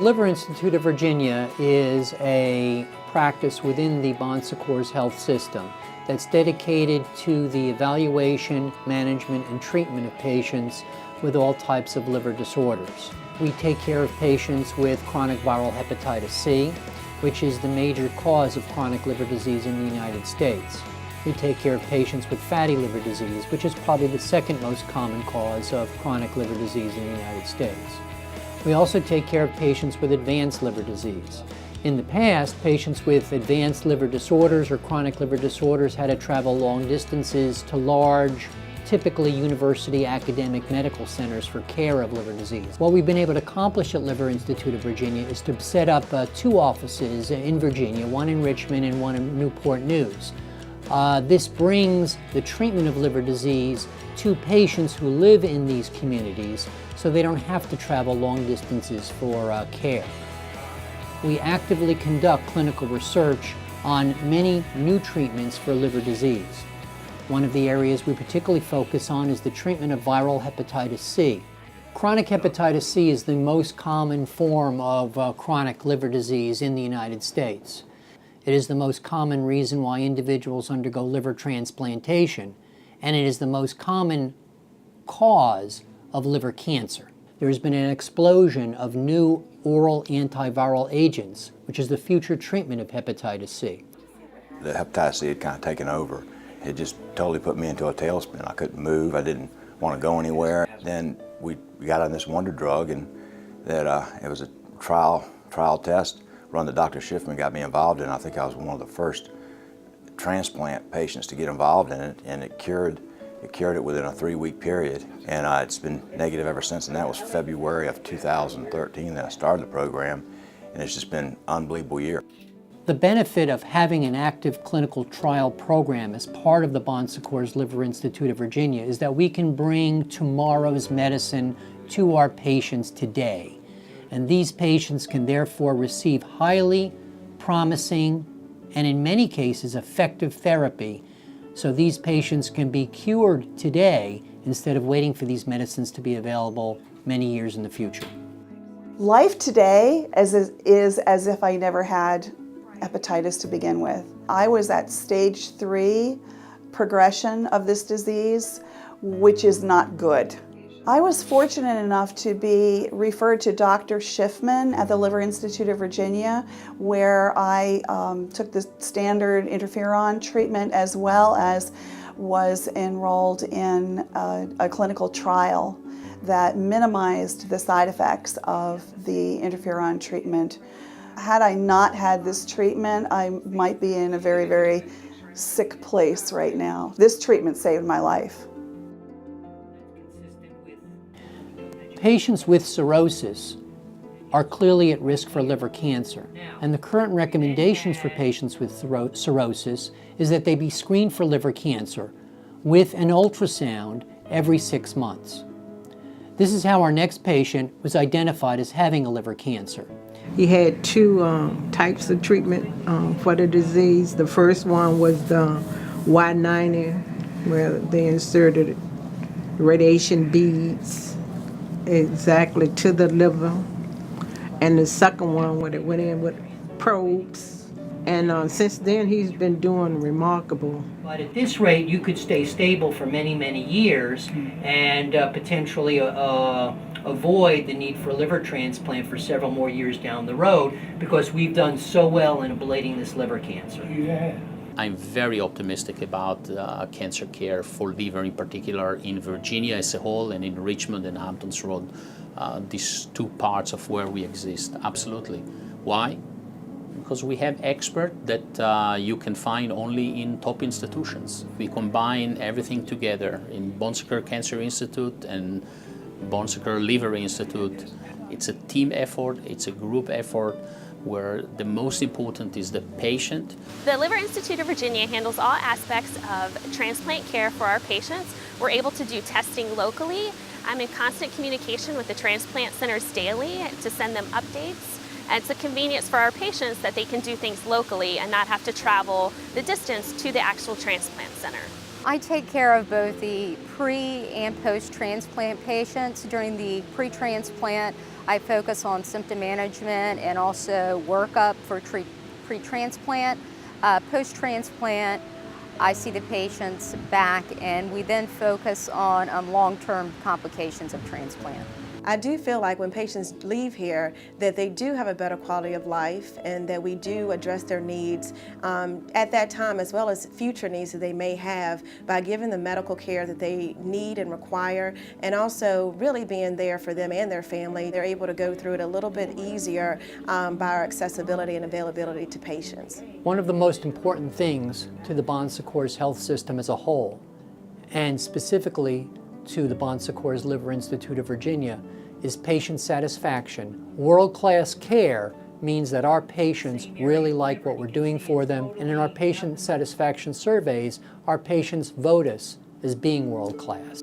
Liver Institute of Virginia is a practice within the Secours health system that's dedicated to the evaluation, management, and treatment of patients with all types of liver disorders. We take care of patients with chronic viral hepatitis C, which is the major cause of chronic liver disease in the United States. We take care of patients with fatty liver disease, which is probably the second most common cause of chronic liver disease in the United States. We also take care of patients with advanced liver disease. In the past, patients with advanced liver disorders or chronic liver disorders had to travel long distances to large, typically university academic medical centers for care of liver disease. What we've been able to accomplish at Liver Institute of Virginia is to set up two offices in Virginia, one in Richmond and one in Newport News. This brings the treatment of liver disease to patients who live in these communities so they don't have to travel long distances for care. We actively conduct clinical research on many new treatments for liver disease. One of the areas we particularly focus on is the treatment of viral hepatitis C. Chronic hepatitis C is the most common form of chronic liver disease in the United States. It is the most common reason why individuals undergo liver transplantation, and it is the most common cause of liver cancer. There has been an explosion of new oral antiviral agents, which is the future treatment of hepatitis C. The hepatitis C had kind of taken over. It just totally put me into a tailspin. I couldn't move. I didn't want to go anywhere. Then we got on this wonder drug, and that it was a trial test run that Dr. Schiffman got me involved in. I think I was one of the first transplant patients to get involved in it, and it cured it within a 3-week period. And it's been negative ever since, and that was February of 2013 that I started the program, and it's just been an unbelievable year. The benefit of having an active clinical trial program as part of the Secours Liver Institute of Virginia is that we can bring tomorrow's medicine to our patients today. And these patients can therefore receive highly promising and in many cases effective therapy, so these patients can be cured today instead of waiting for these medicines to be available many years in the future. Life today is as if I never had hepatitis to begin with. I was at stage 3 progression of this disease, which is not good. I was fortunate enough to be referred to Dr. Schiffman at the Liver Institute of Virginia, where I took the standard interferon treatment as well as was enrolled in a clinical trial that minimized the side effects of the interferon treatment. Had I not had this treatment, I might be in a very, very sick place right now. This treatment saved my life. Patients with cirrhosis are clearly at risk for liver cancer, and the current recommendations for patients with cirrhosis is that they be screened for liver cancer with an ultrasound every 6 months. This is how our next patient was identified as having a liver cancer. He had 2 types of treatment for the disease. The first one was the Y90, where they inserted radiation beads exactly to the liver. And the second one, where they went in with probes. And since then, he's been doing remarkable. But at this rate, you could stay stable for many, many years and potentially avoid the need for a liver transplant for several more years down the road, because we've done so well in ablating this liver cancer. Yeah. I'm very optimistic about cancer care for liver in particular in Virginia as a whole, and in Richmond and Hamptons Road, these 2 parts of where we exist. Absolutely. Why? Because we have experts that you can find only in top institutions. We combine everything together in Secours Cancer Institute and Secours Liver Institute. It's a team effort, it's a group effort, where the most important is the patient. The Liver Institute of Virginia handles all aspects of transplant care for our patients. We're able to do testing locally. I'm in constant communication with the transplant centers daily to send them updates. And it's a convenience for our patients that they can do things locally and not have to travel the distance to the actual transplant center. I take care of both the pre and post-transplant patients. During the pre-transplant, I focus on symptom management and also workup for pre-transplant. Post-transplant, I see the patients back and we then focus on long-term complications of transplant. I do feel like when patients leave here that they do have a better quality of life and that we do address their needs at that time as well as future needs that they may have by giving them medical care that they need and require, and also really being there for them and their family. They're able to go through it a little bit easier by our accessibility and availability to patients. One of the most important things to the Bon Secours health system as a whole, and specifically to the Bon Secours Liver Institute of Virginia, is patient satisfaction. World-class care means that our patients really like what we're doing for them, and in our patient satisfaction surveys, our patients vote us as being world-class.